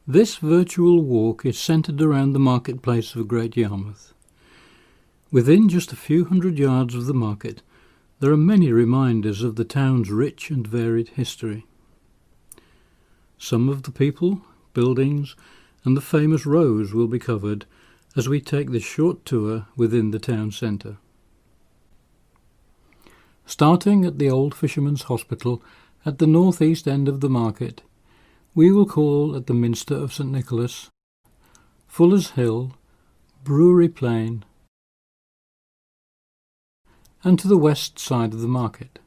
This virtual walk is centred around the marketplace of Great Yarmouth. Within just a few hundred yards of the market, there are many reminders of the town's rich and varied history. Some of the people, buildings, and the famous rows will be covered as we take this short tour within the town centre. Starting at the old Fisherman's Hospital at the north-east end of the market, we will call at the Minster of St Nicholas, Fuller's Hill, Brewery Plain, and to the west side of the market.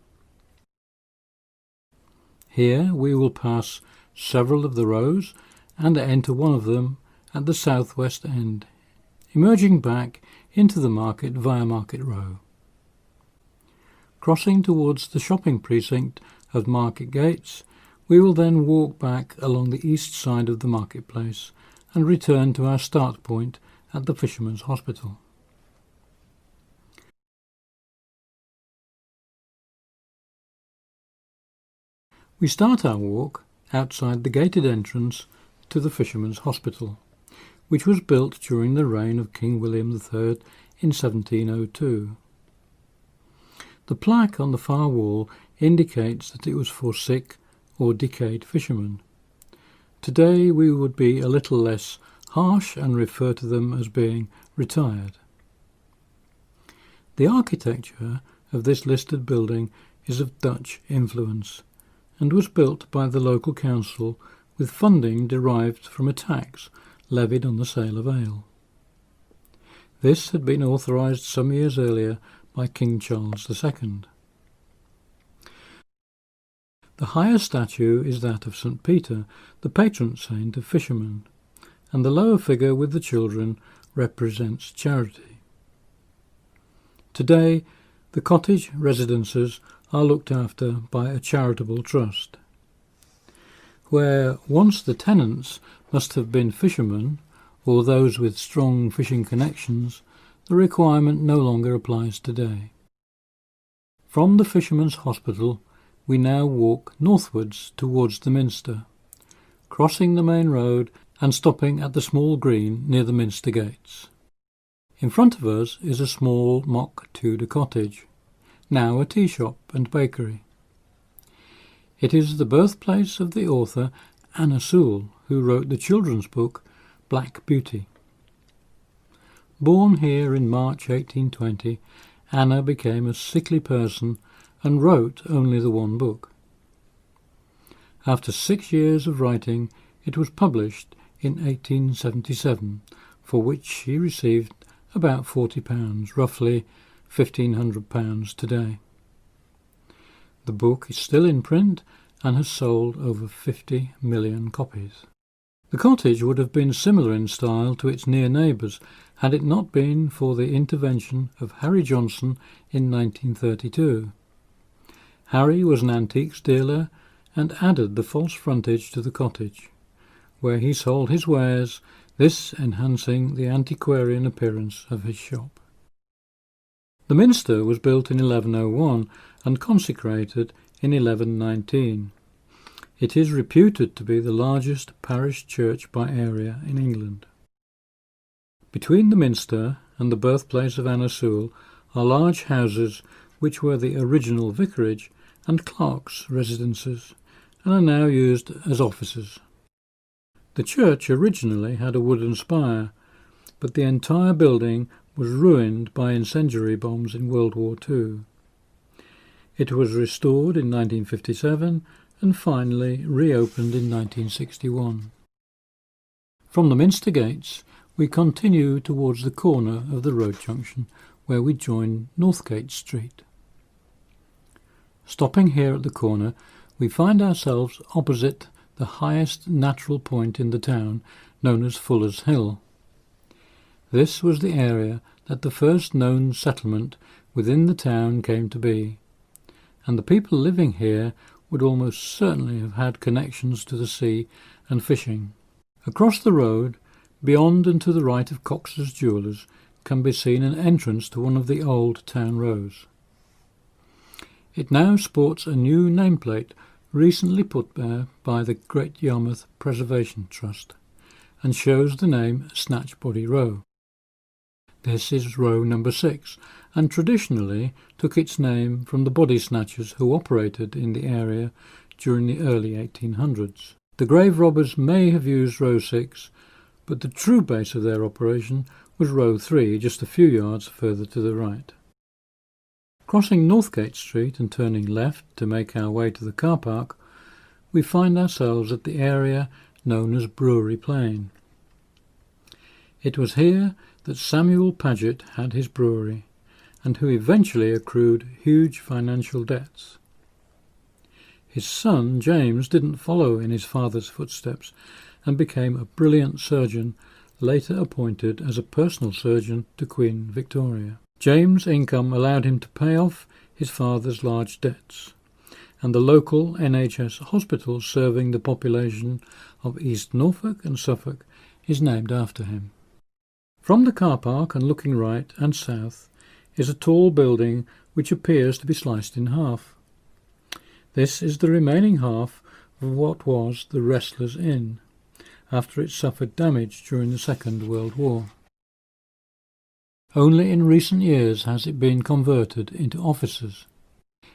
Here we will pass several of the rows and enter one of them at the southwest end, emerging back into the market via Market Row. Crossing towards the shopping precinct of Market Gates, we will then walk back along the east side of the marketplace and return to our start point at the Fisherman's Hospital. We start our walk outside the gated entrance to the Fisherman's Hospital, which was built during the reign of King William III in 1702. The plaque on the far wall indicates that it was for sick or decayed fishermen. Today we would be a little less harsh and refer to them as being retired. The architecture of this listed building is of Dutch influence and was built by the local council with funding derived from a tax levied on the sale of ale. This had been authorised some years earlier by King Charles II. The highest statue is that of St Peter, the patron saint of fishermen, and the lower figure with the children represents charity. Today, the cottage residences are looked after by a charitable trust. Where once the tenants must have been fishermen or those with strong fishing connections, the requirement no longer applies today. From the Fisherman's Hospital, we now walk northwards towards the Minster, crossing the main road and stopping at the small green near the Minster gates. In front of us is a small mock Tudor cottage, now a tea shop and bakery. It is the birthplace of the author Anna Sewell, who wrote the children's book Black Beauty. Born here in March 1820, Anna became a sickly person and wrote only the one book. After 6 years of writing, it was published in 1877, for which she received about £40, roughly £1,500 today. The book is still in print and has sold over 50 million copies. The cottage would have been similar in style to its near neighbours had it not been for the intervention of Harry Johnson in 1932. Harry was an antiques dealer and added the false frontage to the cottage, where he sold his wares, this enhancing the antiquarian appearance of his shop. The Minster was built in 1101 and consecrated in 1119. It is reputed to be the largest parish church by area in England. Between the Minster and the birthplace of Anna Sewell are large houses which were the original vicarage and clerks' residences and are now used as offices. The church originally had a wooden spire, but the entire building was ruined by incendiary bombs in World War II. It was restored in 1957 and finally reopened in 1961. From the Minster gates, we continue towards the corner of the road junction where we join Northgate Street. Stopping here at the corner, we find ourselves opposite the highest natural point in the town, known as Fuller's Hill. This was the area that the first known settlement within the town came to be, and the people living here would almost certainly have had connections to the sea and fishing. Across the road, beyond and to the right of Cox's Jewellers, can be seen an entrance to one of the old town rows. It now sports a new nameplate recently put there by the Great Yarmouth Preservation Trust, and shows the name Snatchbody Row. This is row number 6, and traditionally took its name from the body snatchers who operated in the area during the early 1800s. The grave robbers may have used row 6, but the true base of their operation was row 3, just a few yards further to the right. Crossing Northgate Street and turning left to make our way to the car park, we find ourselves at the area known as Brewery Plain. It was here that Samuel Paget had his brewery, and who eventually accrued huge financial debts. His son, James, didn't follow in his father's footsteps and became a brilliant surgeon, later appointed as a personal surgeon to Queen Victoria. James' income allowed him to pay off his father's large debts, and the local NHS hospital serving the population of East Norfolk and Suffolk is named after him. From the car park and looking right and south is a tall building which appears to be sliced in half. This is the remaining half of what was the Wrestlers' Inn, after it suffered damage during the Second World War. Only in recent years has it been converted into offices.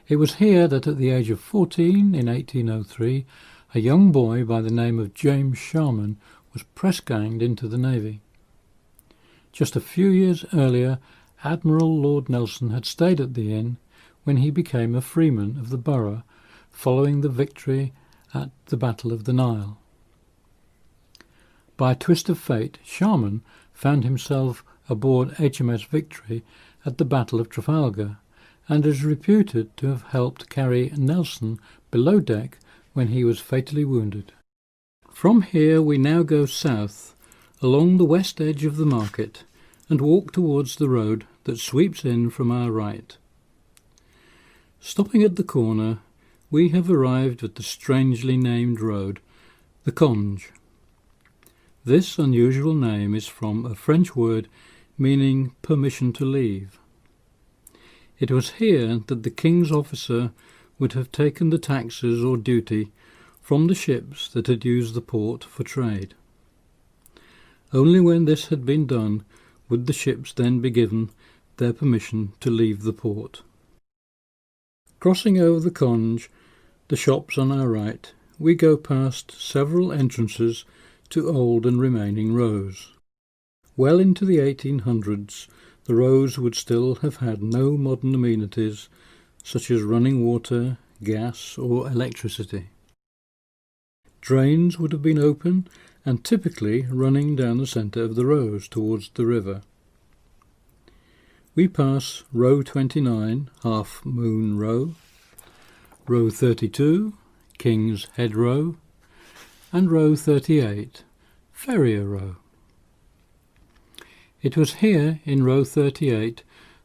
It was here that at the age of 14 in 1803, a young boy by the name of James Sharman was press-ganged into the Navy. Just a few years earlier, Admiral Lord Nelson had stayed at the inn when he became a freeman of the borough following the victory at the Battle of the Nile. By a twist of fate, Sharman found himself aboard HMS Victory at the Battle of Trafalgar and is reputed to have helped carry Nelson below deck when he was fatally wounded. From here we now go south along the west edge of the market and walk towards the road that sweeps in from our right. Stopping at the corner, we have arrived at the strangely named road, the Conge. This unusual name is from a French word meaning permission to leave. It was here that the king's officer would have taken the taxes or duty from the ships that had used the port for trade. Only when this had been done would the ships then be given their permission to leave the port. Crossing over the Conge, the shops on our right, we go past several entrances to old and remaining rows. Well into the 1800s, the rows would still have had no modern amenities such as running water, gas or electricity. Drains would have been open and typically running down the centre of the rows towards the river. We pass row 29, Half Moon Row, row 32, King's Head Row, and row 38, Ferrier Row. It was here in row 38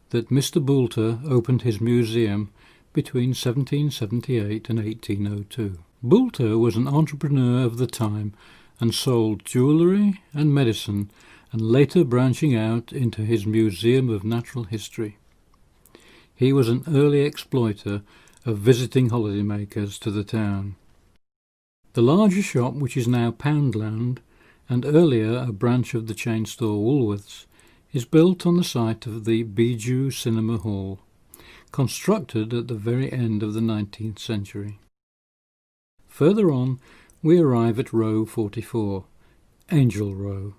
that Mr. Boulter opened his museum between 1778 and 1802. Boulter was an entrepreneur of the time and sold jewellery and medicine, and later branching out into his Museum of Natural History. He was an early exploiter of visiting holidaymakers to the town. The larger shop, which is now Poundland, and earlier a branch of the chain store Woolworths, is built on the site of the Bijou Cinema Hall, constructed at the very end of the 19th century. Further on, we arrive at row 44, Angel Row,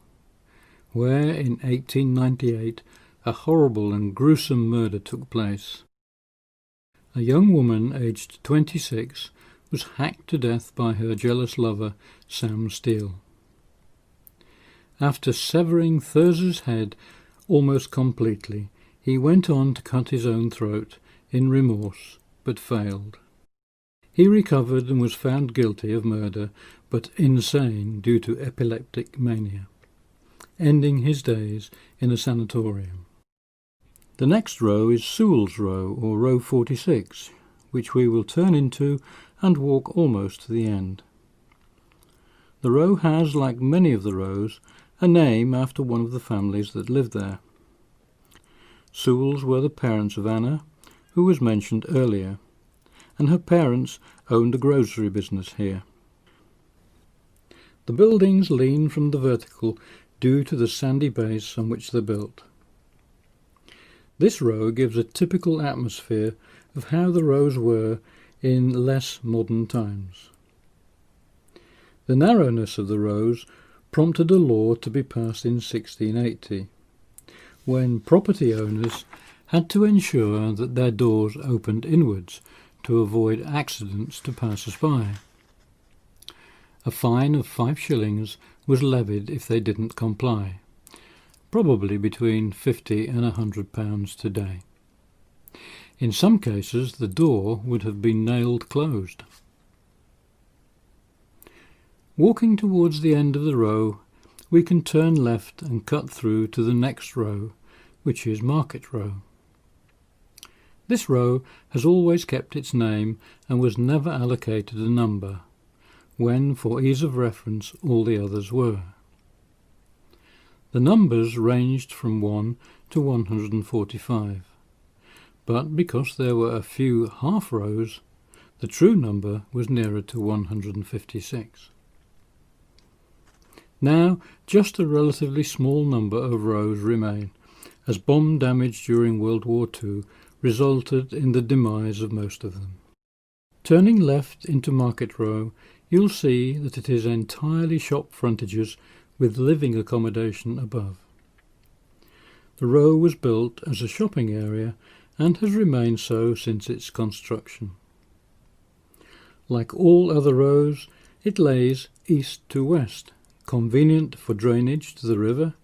where in 1898 a horrible and gruesome murder took place. A young woman aged 26 was hacked to death by her jealous lover, Sam Steele. After severing Thurs's head almost completely, he went on to cut his own throat in remorse, but failed. He recovered and was found guilty of murder, but insane due to epileptic mania, ending his days in a sanatorium. The next row is Sewell's Row, or row 46, which we will turn into and walk almost to the end. The row has, like many of the rows, a name after one of the families that lived there. Sewells were the parents of Anna, who was mentioned earlier, and her parents owned a grocery business here. The buildings lean from the vertical due to the sandy base on which they're built. This row gives a typical atmosphere of how the rows were in less modern times. The narrowness of the rows prompted a law to be passed in 1680, when property owners had to ensure that their doors opened inwards to avoid accidents to passers-by. A fine of 5 shillings was levied if they didn't comply, probably between £50 and £100 today. In some cases, the door would have been nailed closed. Walking towards the end of the row, we can turn left and cut through to the next row, which is Market Row. This row has always kept its name and was never allocated a number, when, for ease of reference, all the others were. The numbers ranged from 1 to 145, but because there were a few half rows, the true number was nearer to 156. Now, just a relatively small number of rows remain, as bomb damage during World War II resulted in the demise of most of them. Turning left into Market Row, you'll see that it is entirely shop frontages with living accommodation above. The row was built as a shopping area and has remained so since its construction. Like all other rows, it lays east to west, convenient for drainage to the river,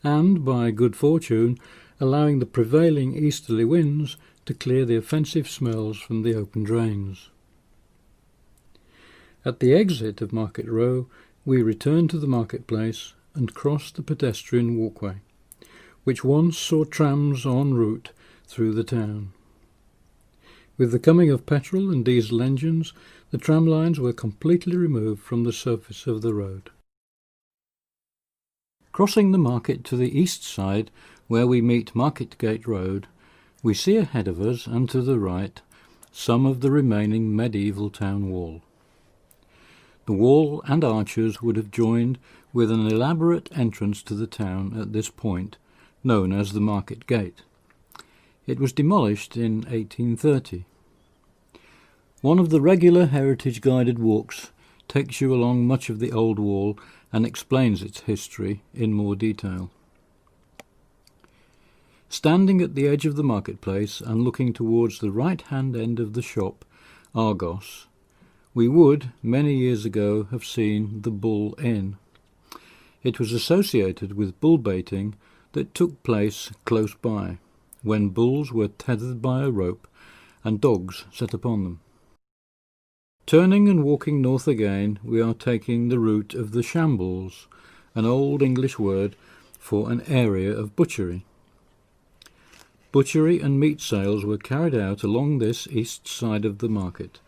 and, by good fortune, allowing the prevailing easterly winds to clear the offensive smells from the open drains. At the exit of Market Row, we return to the marketplace and cross the pedestrian walkway, which once saw trams en route through the town. With the coming of petrol and diesel engines, the tram lines were completely removed from the surface of the road. Crossing the market to the east side, where we meet Marketgate Road, we see ahead of us and to the right some of the remaining medieval town wall. The wall and arches would have joined with an elaborate entrance to the town at this point, known as the Market Gate. It was demolished in 1830. One of the regular heritage guided walks takes you along much of the old wall and explains its history in more detail. Standing at the edge of the marketplace and looking towards the right-hand end of the shop, Argos, we would, many years ago, have seen the Bull Inn. It was associated with bull baiting that took place close by, when bulls were tethered by a rope and dogs set upon them. Turning and walking north again, we are taking the route of the Shambles, an old English word for an area of butchery. Butchery and meat sales were carried out along this east side of the market,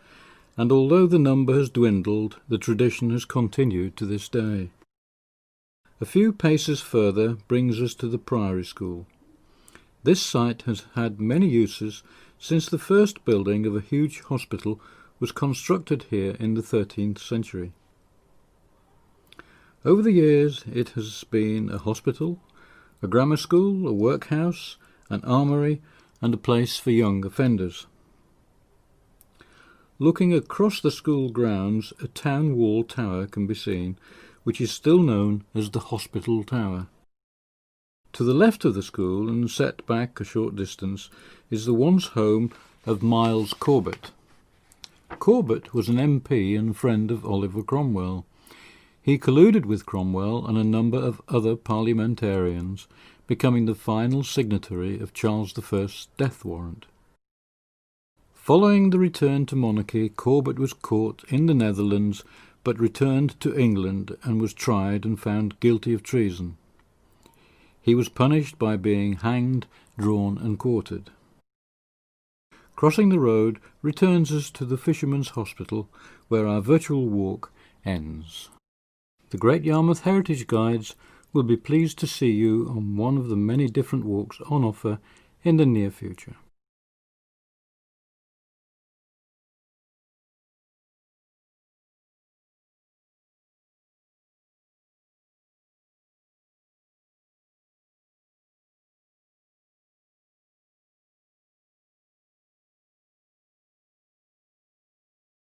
and although the number has dwindled, the tradition has continued to this day. A few paces further brings us to the Priory School. This site has had many uses since the first building of a huge hospital was constructed here in the 13th century. Over the years it has been a hospital, a grammar school, a workhouse, an armoury, and a place for young offenders. Looking across the school grounds, a town wall tower can be seen, which is still known as the Hospital Tower. To the left of the school, and set back a short distance, is the once home of Miles Corbett. Corbett was an MP and friend of Oliver Cromwell. He colluded with Cromwell and a number of other parliamentarians, becoming the final signatory of Charles I's death warrant. Following the return to monarchy, Corbett was caught in the Netherlands, but returned to England and was tried and found guilty of treason. He was punished by being hanged, drawn and quartered. Crossing the road returns us to the Fisherman's Hospital, where our virtual walk ends. The Great Yarmouth Heritage Guides will be pleased to see you on one of the many different walks on offer in the near future.